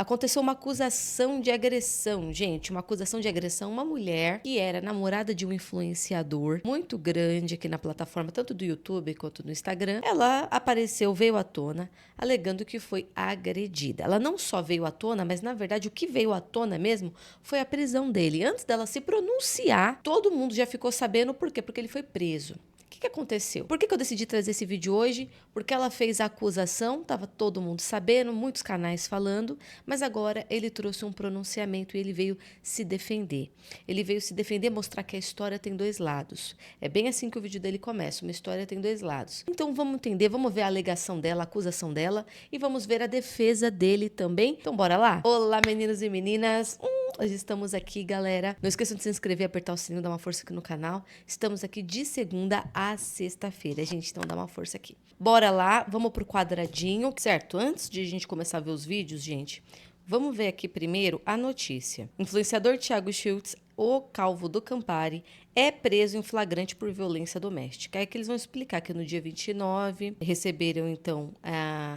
aconteceu uma acusação de agressão, gente, uma acusação de agressão. Uma mulher que era namorada de um influenciador muito grande aqui na plataforma, tanto do YouTube quanto do Instagram, ela apareceu, veio à tona, alegando que foi agredida. Ela não só veio à tona, mas na verdade o que veio à tona mesmo foi a prisão dele. Antes dela se pronunciar, todo mundo já ficou sabendo por quê? Porque ele foi preso. O que aconteceu? Por que eu decidi trazer esse vídeo hoje? Porque ela fez a acusação, estava todo mundo sabendo, muitos canais falando, mas agora ele trouxe um pronunciamento e ele veio se defender. Ele veio se defender, mostrar que a história tem dois lados. É bem assim que o vídeo dele começa, uma história tem dois lados. Então vamos entender, vamos ver a alegação dela, a acusação dela e vamos ver a defesa dele também. Então bora lá? Olá, meninos e meninas! Hoje estamos aqui, galera. Não esqueçam de se inscrever, apertar o sininho, dar uma força aqui no canal. Estamos aqui de segunda a sexta-feira, gente. Então dá uma força aqui. Bora lá, vamos pro quadradinho, certo? Antes de a gente começar a ver os vídeos, gente, vamos ver aqui primeiro a notícia. Influenciador Thiago Schultz, o calvo do Campari, é preso em flagrante por violência doméstica. É que eles vão explicar que no dia 29 receberam, então,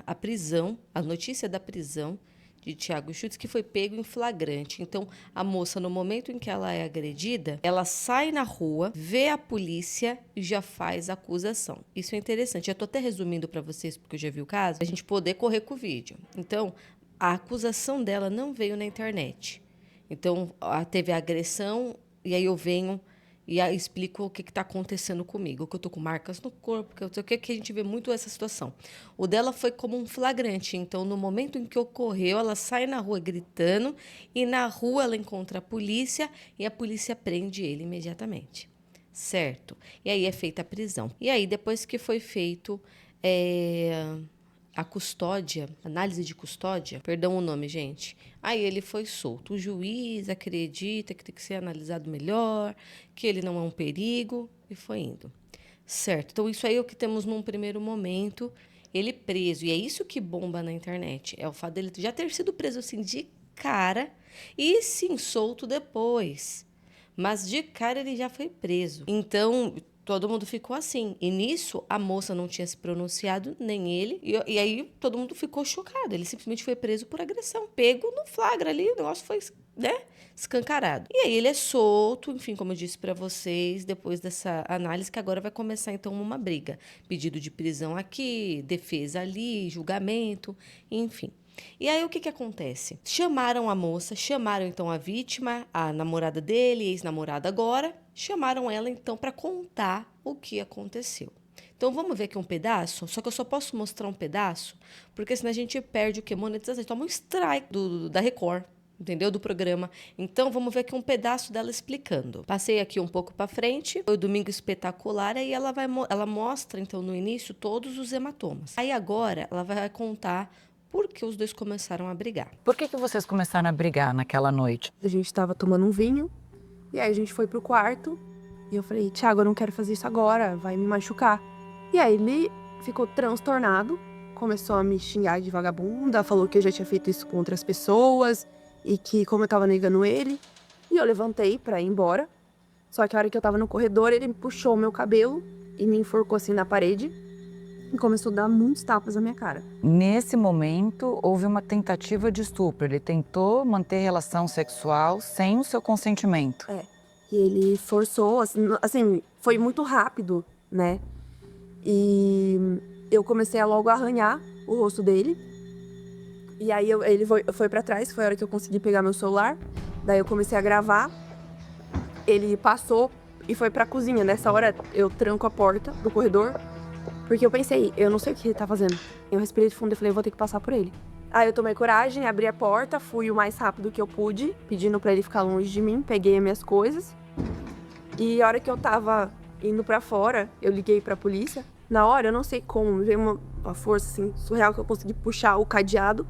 a prisão, a notícia da prisão de Thiago Schultz, que foi pego em flagrante. Então, a moça, no momento em que ela é agredida, ela sai na rua, vê a polícia e já faz a acusação. Isso é interessante. Eu tô até resumindo para vocês, porque eu já vi o caso, a gente poder correr com o vídeo. Então, a acusação dela não veio na internet. Então, teve a agressão, e aí eu venho e aí explico o que está acontecendo comigo, que eu tô com marcas no corpo, que eu sei o que a gente vê muito essa situação. O dela foi como um flagrante, então no momento em que ocorreu, ela sai na rua gritando e na rua ela encontra a polícia e a polícia prende ele imediatamente, certo? E aí é feita a prisão. E aí depois que foi feito a custódia, análise de custódia, perdão o nome, gente. Aí ele foi solto. O juiz acredita que tem que ser analisado melhor, que ele não é um perigo, e foi indo. Certo. Então, isso aí é o que temos num primeiro momento, ele preso. E é isso que bomba na internet. É o fato dele já ter sido preso assim de cara e sim solto depois. Mas de cara ele já foi preso. Então, todo mundo ficou assim. E nisso, a moça não tinha se pronunciado, nem ele. E aí, todo mundo ficou chocado. Ele simplesmente foi preso por agressão. Pego no flagra ali, o negócio foi, né, escancarado. E aí, ele é solto, enfim, como eu disse pra vocês, depois dessa análise, que agora vai começar, então, uma briga. Pedido de prisão aqui, defesa ali, julgamento, enfim. E aí, o que acontece? Chamaram a moça, chamaram, então, a vítima, a namorada dele, ex-namorada agora, chamaram ela, então, para contar o que aconteceu. Então, vamos ver aqui um pedaço? Só que eu só posso mostrar um pedaço, porque senão a gente perde o quê? Monetização. A gente toma um strike da Record, entendeu? Do programa. Então, vamos ver aqui um pedaço dela explicando. Passei aqui um pouco para frente, foi o Domingo Espetacular, aí ela mostra, então, no início, todos os hematomas. Aí, agora, ela vai contar por que os dois começaram a brigar. Por que vocês começaram a brigar naquela noite? A gente tava tomando um vinho, e aí a gente foi pro quarto, e eu falei, Thiago, eu não quero fazer isso agora, vai me machucar. E aí ele ficou transtornado, começou a me xingar de vagabunda, falou que eu já tinha feito isso com outras pessoas, e que como eu tava negando ele, e eu levantei pra ir embora. Só que a hora que eu tava no corredor, ele puxou o meu cabelo e me enforcou assim na parede, e começou a dar muitos tapas na minha cara. Nesse momento, houve uma tentativa de estupro. Ele tentou manter relação sexual sem o seu consentimento. É, e ele forçou, assim, foi muito rápido, né? E eu comecei a logo arranhar o rosto dele. E aí ele foi pra trás, foi a hora que eu consegui pegar meu celular. Daí eu comecei a gravar. Ele passou e foi pra cozinha. Nessa hora eu tranco a porta do corredor, porque eu pensei, eu não sei o que ele tá fazendo. Eu respirei de fundo e falei, eu vou ter que passar por ele. Aí eu tomei coragem, abri a porta, fui o mais rápido que eu pude, pedindo pra ele ficar longe de mim, peguei as minhas coisas. E a hora que eu tava indo pra fora, eu liguei pra polícia. Na hora, eu não sei como, veio uma força assim, surreal, que eu consegui puxar o cadeado,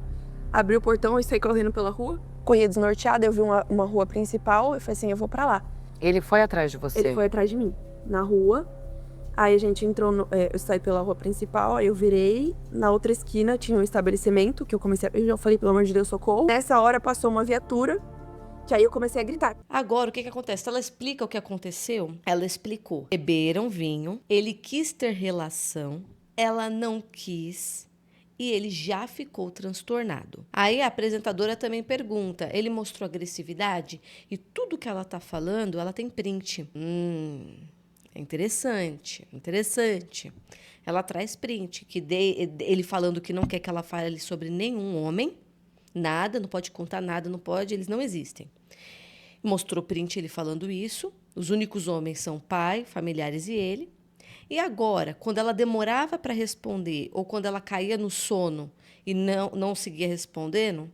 abri o portão e saí correndo pela rua. Corria desnorteada, eu vi uma rua principal, eu falei assim, eu vou pra lá. Ele foi atrás de você? Ele foi atrás de mim, na rua. Aí a gente entrou, eu saí pela rua principal, aí eu virei. Na outra esquina tinha um estabelecimento, que eu já falei, pelo amor de Deus, socorro. Nessa hora passou uma viatura, que aí eu comecei a gritar. Agora, o que acontece? Ela explica o que aconteceu? Ela explicou. Beberam vinho, ele quis ter relação, ela não quis. e ele já ficou transtornado. Aí a apresentadora também pergunta, ele mostrou agressividade? E tudo que ela tá falando, ela tem print. É interessante, interessante. Ela traz print, ele falando que não quer que ela fale sobre nenhum homem, nada, não pode contar nada, não pode, eles não existem. Mostrou print ele falando isso, os únicos homens são pai, familiares e ele. E agora, quando ela demorava para responder, ou quando ela caía no sono e não seguia respondendo,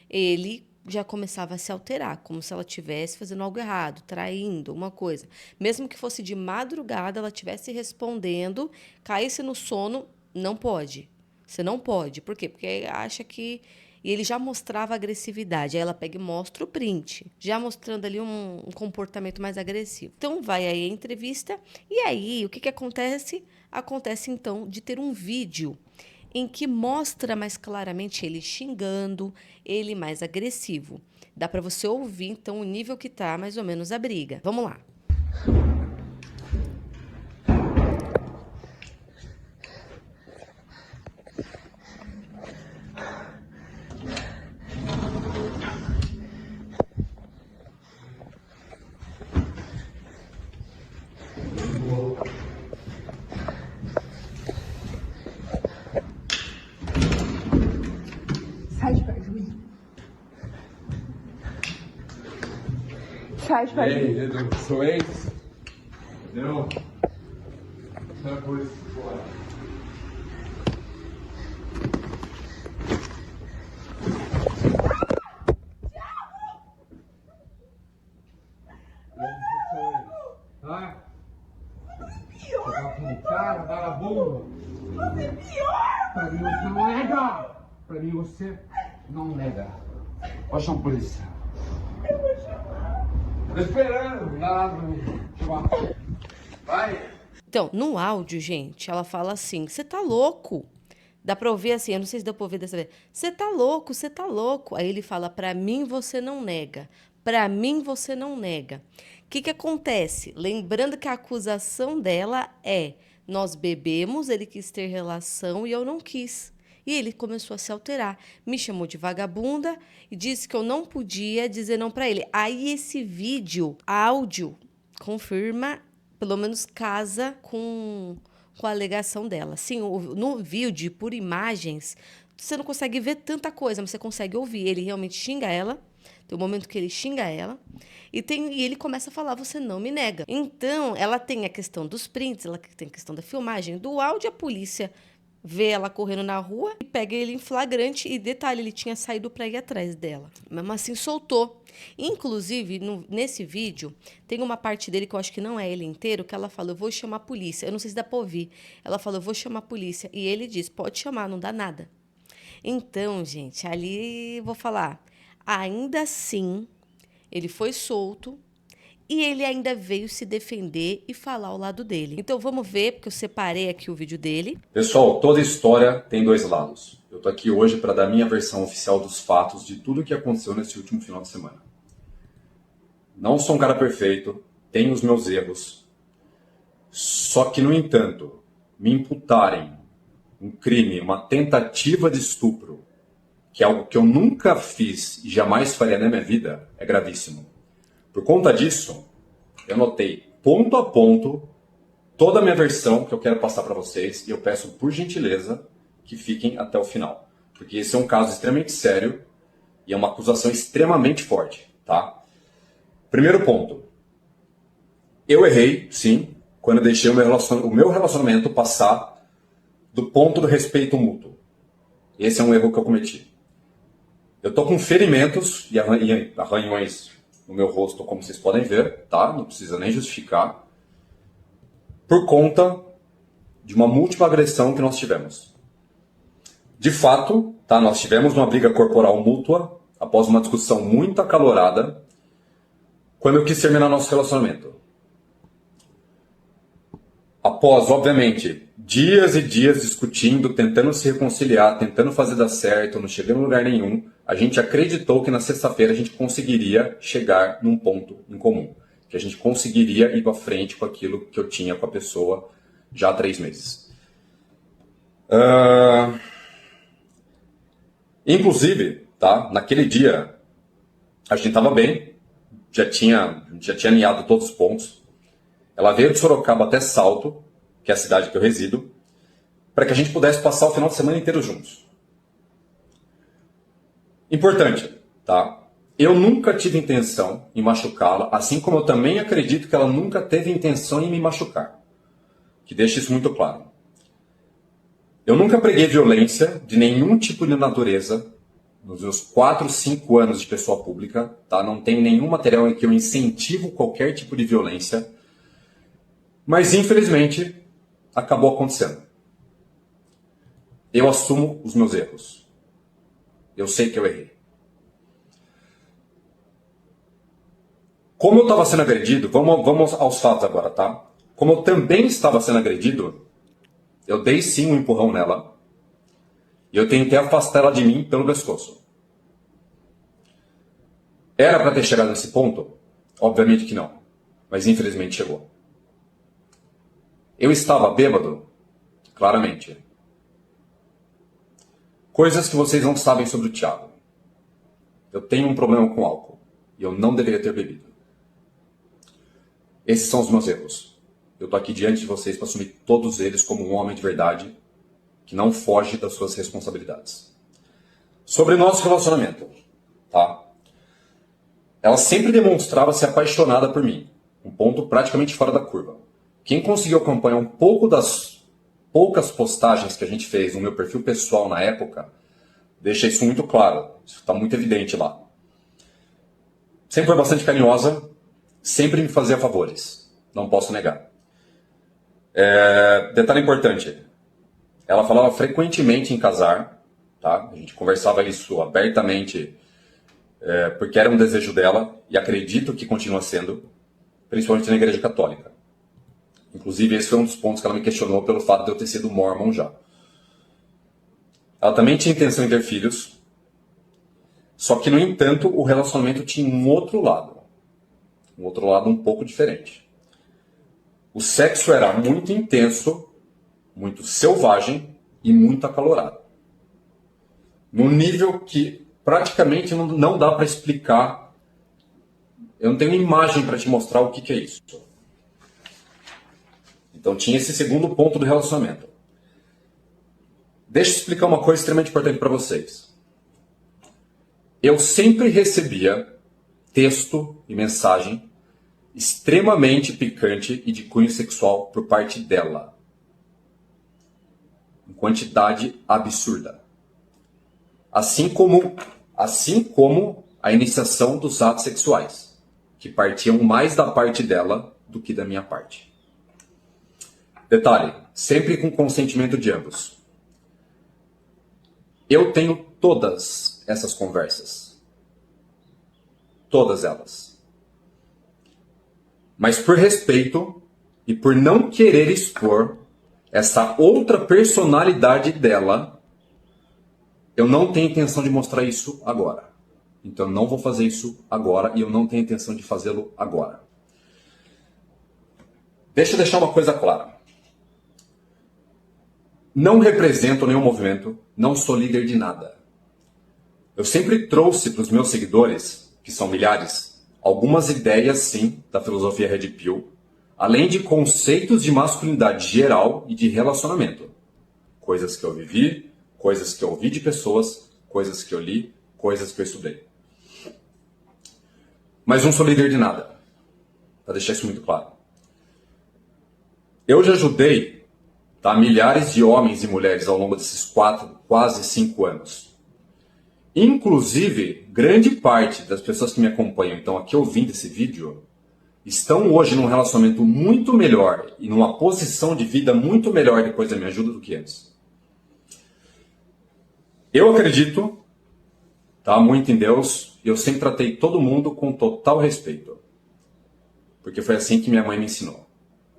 ele já começava a se alterar, como se ela estivesse fazendo algo errado, traindo, uma coisa. Mesmo que fosse de madrugada, ela estivesse respondendo, caísse no sono, não pode. Você não pode. Por quê? Porque acha que... E ele já mostrava agressividade. Aí ela pega e mostra o print, já mostrando ali um comportamento mais agressivo. Então, vai aí a entrevista. E aí, o que acontece? Acontece, então, de ter um vídeo em que mostra mais claramente ele xingando, ele mais agressivo. Dá para você ouvir, então, o nível que tá mais ou menos a briga. Vamos lá. Sai de perto de mim. Sai de perto de mim. Ei, sou ex? Não. Não é por isso fora. Ah? Você tá com cara, vagabundo? Você é pior! Pra mim você não nega! Pra mim você não nega. Pode chamar a polícia. Eu vou chamar. Tô esperando. Lá, chamar. Vai! Então, no áudio, gente, ela fala assim, você tá louco? Dá pra ouvir assim, eu não sei se dá pra ouvir dessa vez. Você tá louco, você tá louco. Aí ele fala, pra mim você não nega. Pra mim você não nega. O que acontece? Lembrando que a acusação dela é, nós bebemos, ele quis ter relação e eu não quis. E ele começou a se alterar. Me chamou de vagabunda e disse que eu não podia dizer não pra ele. Aí esse vídeo, áudio, confirma, pelo menos casa com a alegação dela. Sim, no vídeo, por imagens, você não consegue ver tanta coisa, mas você consegue ouvir. Ele realmente xinga ela. Tem um momento que ele xinga ela. E ele começa a falar, você não me nega. Então, ela tem a questão dos prints, ela tem a questão da filmagem, do áudio, a polícia vê ela correndo na rua e pega ele em flagrante. E detalhe, ele tinha saído para ir atrás dela. Mesmo assim, soltou. Inclusive, nesse vídeo, tem uma parte dele que eu acho que não é ele inteiro, que ela fala, eu vou chamar a polícia. Eu não sei se dá para ouvir. Ela fala, eu vou chamar a polícia. E ele diz, pode chamar, não dá nada. Então, gente, ali vou falar, ainda assim, ele foi solto. E ele ainda veio se defender e falar ao lado dele. Então vamos ver, porque eu separei aqui o vídeo dele. Pessoal, toda história tem dois lados. Eu tô aqui hoje para dar minha versão oficial dos fatos de tudo o que aconteceu nesse último final de semana. Não sou um cara perfeito, tenho os meus erros. Só que, no entanto, me imputarem um crime, uma tentativa de estupro, que é algo que eu nunca fiz e jamais faria na minha vida, é gravíssimo. Por conta disso, eu anotei ponto a ponto toda a minha versão que eu quero passar para vocês e eu peço, por gentileza, que fiquem até o final. Porque esse é um caso extremamente sério e é uma acusação extremamente forte, tá? Primeiro ponto. Eu errei, sim, quando eu deixei o meu relacionamento passar do ponto do respeito mútuo. Esse é um erro que eu cometi. Eu tô com ferimentos e arranhões no meu rosto, como vocês podem ver, tá? Não precisa nem justificar. Por conta de uma múltipla agressão que nós tivemos. De fato, tá? Nós tivemos uma briga corporal mútua, após uma discussão muito acalorada, quando eu quis terminar nosso relacionamento. Após, obviamente, dias e dias discutindo, tentando se reconciliar, tentando fazer dar certo, não chegando em lugar nenhum, a gente acreditou que na sexta-feira a gente conseguiria chegar num ponto em comum. Que a gente conseguiria ir para frente com aquilo que eu tinha com a pessoa já há 3 meses. Inclusive, tá, naquele dia, a gente estava bem, já tinha alinhado todos os pontos. Ela veio de Sorocaba até Salto, que é a cidade que eu resido, para que a gente pudesse passar o final de semana inteiro juntos. Importante, tá? Eu nunca tive intenção em machucá-la, assim como eu também acredito que ela nunca teve intenção em me machucar. Que deixe isso muito claro. Eu nunca preguei violência de nenhum tipo de natureza nos meus 4, 5 anos de pessoa pública, tá? Não tem nenhum material em que eu incentivo qualquer tipo de violência, mas infelizmente acabou acontecendo. Eu assumo os meus erros. Eu sei que eu errei. Como eu estava sendo agredido, vamos aos fatos agora, tá? Como eu também estava sendo agredido, eu dei sim um empurrão nela e eu tentei afastar ela de mim pelo pescoço. Era para ter chegado nesse ponto? Obviamente que não, mas infelizmente chegou. Eu estava bêbado? Claramente. Coisas que vocês não sabem sobre o Thiago. Eu tenho um problema com álcool e eu não deveria ter bebido. Esses são os meus erros. Eu estou aqui diante de vocês para assumir todos eles como um homem de verdade que não foge das suas responsabilidades. Sobre nosso relacionamento, tá? Ela sempre demonstrava ser apaixonada por mim, um ponto praticamente fora da curva. Quem conseguiu acompanhar um pouco das poucas postagens que a gente fez no meu perfil pessoal na época, deixa isso muito claro, isso está muito evidente lá. Sempre foi bastante carinhosa, sempre me fazia favores, não posso negar. Detalhe importante, ela falava frequentemente em casar, tá? A gente conversava isso abertamente, porque era um desejo dela, e acredito que continua sendo, principalmente na Igreja Católica. Inclusive, esse foi um dos pontos que ela me questionou pelo fato de eu ter sido mormon já. Ela também tinha intenção em ter filhos, só que, no entanto, o relacionamento tinha um outro lado um pouco diferente. O sexo era muito intenso, muito selvagem e muito acalorado. Num nível que praticamente não dá para explicar. Eu não tenho imagem para te mostrar o que é isso. Então tinha esse segundo ponto do relacionamento. Deixa eu explicar uma coisa extremamente importante para vocês. Eu sempre recebia texto e mensagem extremamente picante e de cunho sexual por parte dela. Em quantidade absurda. Assim como a iniciação dos atos sexuais, que partiam mais da parte dela do que da minha parte. Detalhe, sempre com consentimento de ambos. Eu tenho todas essas conversas. Todas elas. Mas por respeito e por não querer expor essa outra personalidade dela, eu não tenho intenção de mostrar isso agora. Então eu não vou fazer isso agora e eu não tenho intenção de fazê-lo agora. Deixa eu deixar uma coisa clara. Não represento nenhum movimento, não sou líder de nada. Eu sempre trouxe para os meus seguidores, que são milhares, algumas ideias, sim, da filosofia Red Pill, além de conceitos de masculinidade geral e de relacionamento. Coisas que eu vivi, coisas que eu ouvi de pessoas, coisas que eu li, coisas que eu estudei. Mas não sou líder de nada, para deixar isso muito claro. Eu já ajudei, tá, milhares de homens e mulheres ao longo desses 4, quase 5 anos. Inclusive, grande parte das pessoas que me acompanham, então aqui ouvindo esse vídeo, estão hoje num relacionamento muito melhor e numa posição de vida muito melhor depois da minha ajuda do que antes. Eu acredito, tá, muito em Deus, e eu sempre tratei todo mundo com total respeito. Porque foi assim que minha mãe me ensinou.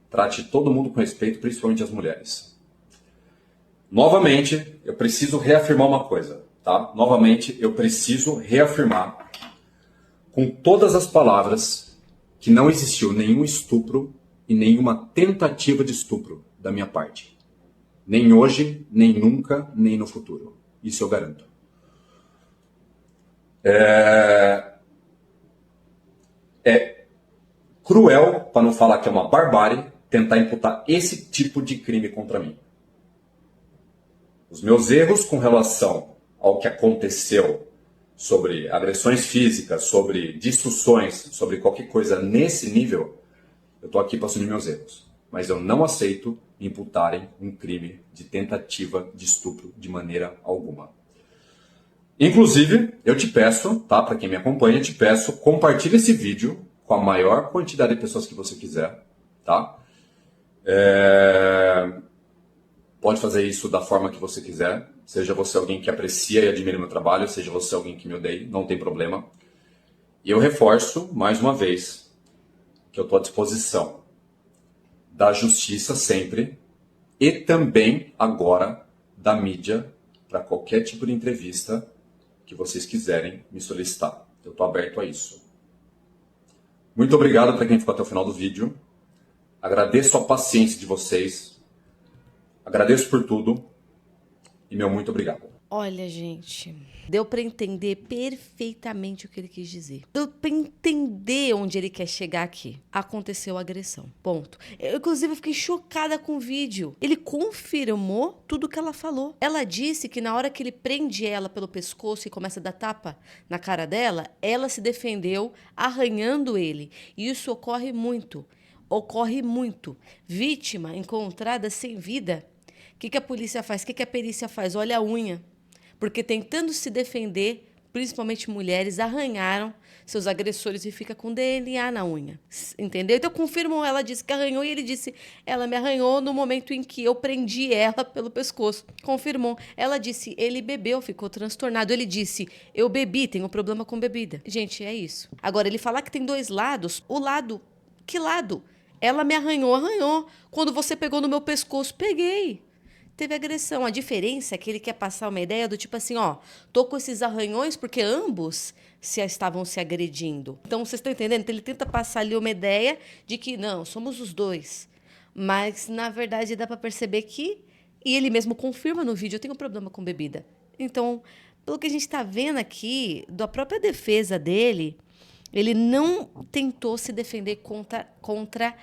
Trate todo mundo com respeito, principalmente as mulheres. Novamente, eu preciso reafirmar uma coisa. Tá? Novamente, eu preciso reafirmar com todas as palavras que não existiu nenhum estupro e nenhuma tentativa de estupro da minha parte. Nem hoje, nem nunca, nem no futuro. Isso eu garanto. É cruel, para não falar que é uma barbárie, tentar imputar esse tipo de crime contra mim. Os meus erros com relação ao que aconteceu sobre agressões físicas, sobre discussões, sobre qualquer coisa nesse nível, eu estou aqui para assumir meus erros. Mas eu não aceito imputarem um crime de tentativa de estupro de maneira alguma. Inclusive, eu te peço, tá, para quem me acompanha, eu te peço, compartilhe esse vídeo com a maior quantidade de pessoas que você quiser, tá? Pode fazer isso da forma que você quiser, seja você alguém que aprecia e admira meu trabalho, seja você alguém que me odeia, não tem problema. E eu reforço, mais uma vez, que eu estou à disposição da justiça sempre e também agora da mídia para qualquer tipo de entrevista que vocês quiserem me solicitar. Eu estou aberto a isso. Muito obrigado para quem ficou até o final do vídeo. Agradeço a paciência de vocês. Agradeço por tudo. E meu muito obrigado. Olha, gente, deu pra entender perfeitamente o que ele quis dizer. Deu pra entender onde ele quer chegar aqui. Aconteceu a agressão. Ponto. Eu, inclusive, fiquei chocada com o vídeo. Ele confirmou tudo que ela falou. Ela disse que na hora que ele prende ela pelo pescoço e começa a dar tapa na cara dela, ela se defendeu arranhando ele. E isso ocorre muito. Ocorre muito. Vítima encontrada sem vida. O que a polícia faz? O que a perícia faz? Olha a unha. Porque tentando se defender, principalmente mulheres, arranharam seus agressores e fica com DNA na unha. Entendeu? Então confirmou, ela disse que arranhou e ele disse, ela me arranhou no momento em que eu prendi ela pelo pescoço. Confirmou. Ela disse, ele bebeu, ficou transtornado. Ele disse, eu bebi, tenho problema com bebida. Gente, é isso. Agora, ele falar que tem dois lados, o lado, que lado? Ela me arranhou, arranhou. Quando você pegou no meu pescoço, peguei. Teve agressão. A diferença é que ele quer passar uma ideia do tipo assim, ó, tô com esses arranhões porque ambos estavam se agredindo. Então, vocês estão entendendo? Então, ele tenta passar ali uma ideia de que, não, somos os dois. Mas, na verdade, dá para perceber que... E ele mesmo confirma no vídeo, eu tenho problema com bebida. Então, pelo que a gente está vendo aqui, da própria defesa dele, ele não tentou se defender contra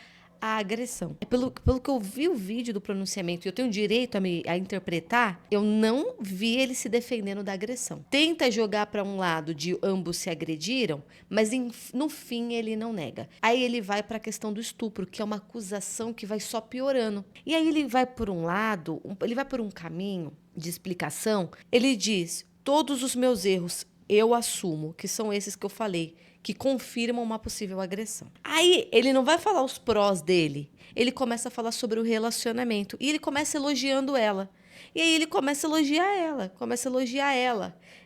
a agressão. Pelo que eu vi o vídeo do pronunciamento e eu tenho direito a interpretar, eu não vi ele se defendendo da agressão. Tenta jogar para um lado de ambos se agrediram, mas no fim ele não nega. Aí ele vai para a questão do estupro, que é uma acusação que vai só piorando. E aí ele vai por um lado, ele vai por um caminho de explicação. Ele diz, todos os meus erros eu assumo, que são esses que eu falei, que confirmam uma possível agressão. Aí, ele não vai falar os prós dele. Ele começa a falar sobre o relacionamento. E ele começa elogiando ela. E aí, ele começa a elogiar ela.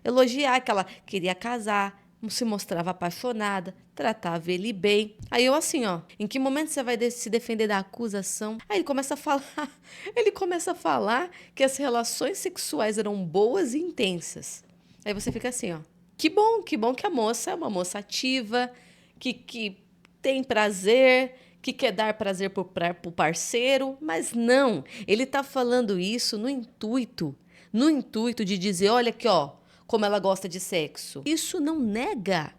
Elogiar que ela queria casar, se mostrava apaixonada, tratava ele bem. Aí eu assim, ó, em que momento você vai se defender da acusação? Aí ele começa a falar que as relações sexuais eram boas e intensas. Aí você fica assim, ó. Que bom que a moça é uma moça ativa, que tem prazer, que quer dar prazer pro parceiro, mas não, ele tá falando isso no intuito de dizer, olha aqui, ó, como ela gosta de sexo. Isso não nega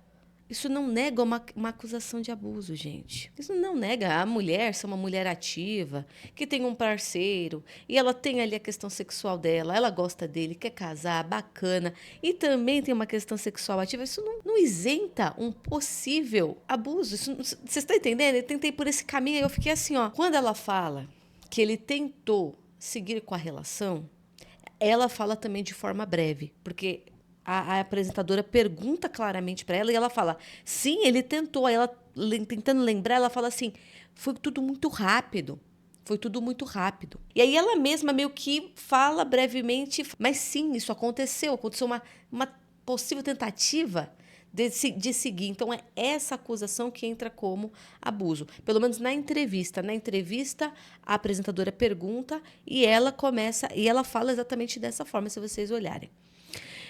uma acusação de abuso, gente. Isso não nega a mulher ser uma mulher ativa, que tem um parceiro, e ela tem ali a questão sexual dela, ela gosta dele, quer casar, bacana, e também tem uma questão sexual ativa. Isso não isenta um possível abuso. Vocês estão entendendo? Eu tentei por esse caminho e eu fiquei assim, ó. Quando ela fala que ele tentou seguir com a relação, ela fala também de forma breve, porque a apresentadora pergunta claramente para ela e ela fala, sim, ele tentou. Aí ela, tentando lembrar, ela fala assim, foi tudo muito rápido. E aí ela mesma meio que fala brevemente, mas sim, isso aconteceu uma possível tentativa de seguir. Então, é essa acusação que entra como abuso. Pelo menos na entrevista. Na entrevista, a apresentadora pergunta e ela fala exatamente dessa forma, se vocês olharem.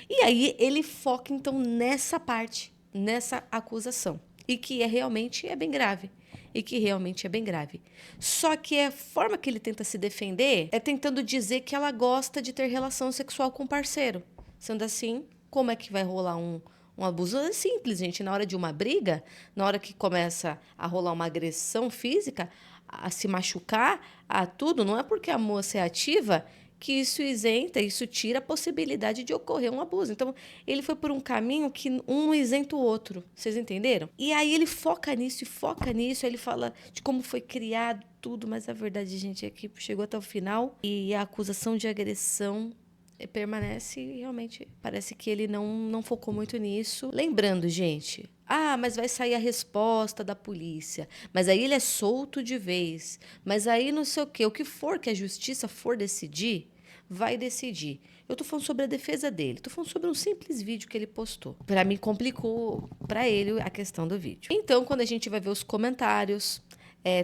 E aí ele foca, então, nessa parte, nessa acusação. E que realmente é bem grave. Só que a forma que ele tenta se defender é tentando dizer que ela gosta de ter relação sexual com o parceiro. Sendo assim, como é que vai rolar Um abuso é simples, gente. Na hora de uma briga, na hora que começa a rolar uma agressão física, a se machucar, a tudo, não é porque a moça é ativa que isso isenta, isso tira a possibilidade de ocorrer um abuso. Então, ele foi por um caminho que um não isenta o outro. Vocês entenderam? E aí ele foca nisso e foca nisso. Aí ele fala de como foi criado tudo, mas a verdade, gente, é que chegou até o final e a acusação de agressão permanece e realmente parece que ele não focou muito nisso. Lembrando, gente, mas vai sair a resposta da polícia. Mas aí ele é solto de vez. Mas aí não sei o que for que a justiça for decidir, vai decidir. Eu tô falando sobre a defesa dele. Tô falando sobre um simples vídeo que ele postou. Pra mim, complicou pra ele a questão do vídeo. Então, quando a gente vai ver os comentários,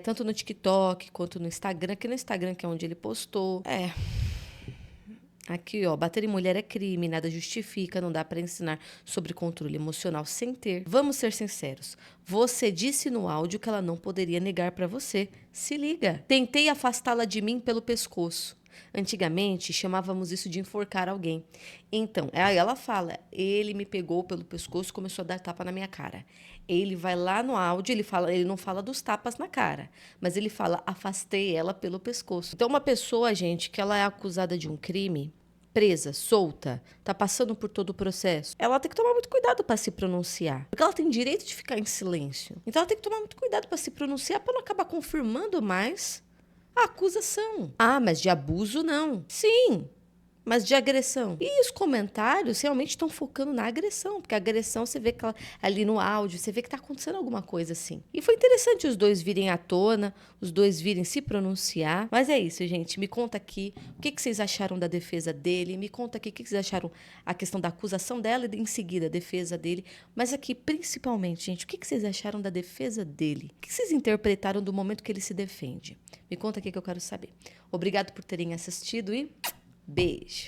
tanto no TikTok quanto no Instagram, aqui no Instagram, que é onde ele postou, aqui, ó, bater em mulher é crime, nada justifica, não dá pra ensinar sobre controle emocional sem ter. Vamos ser sinceros. Você disse no áudio que ela não poderia negar pra você. Se liga. Tentei afastá-la de mim pelo pescoço. Antigamente, chamávamos isso de enforcar alguém. Então, aí ela fala, ele me pegou pelo pescoço e começou a dar tapa na minha cara. Ele vai lá no áudio, ele não fala dos tapas na cara, mas ele fala, afastei ela pelo pescoço. Então, uma pessoa, gente, que ela é acusada de um crime, presa, solta, tá passando por todo o processo, ela tem que tomar muito cuidado para se pronunciar. Porque ela tem direito de ficar em silêncio. Então, ela tem que tomar muito cuidado para se pronunciar para não acabar confirmando mais a acusação. Mas de abuso não. Sim, mas de agressão. E os comentários realmente estão focando na agressão, porque a agressão você vê que ali no áudio, você vê que está acontecendo alguma coisa assim. E foi interessante os dois virem à tona, os dois virem se pronunciar. Mas é isso, gente. Me conta aqui o que vocês acharam da defesa dele. Me conta aqui o que vocês acharam a questão da acusação dela e em seguida a defesa dele. Mas aqui, principalmente, gente, o que vocês acharam da defesa dele? O que vocês interpretaram do momento que ele se defende? Me conta aqui que eu quero saber. Obrigado por terem assistido e beijo!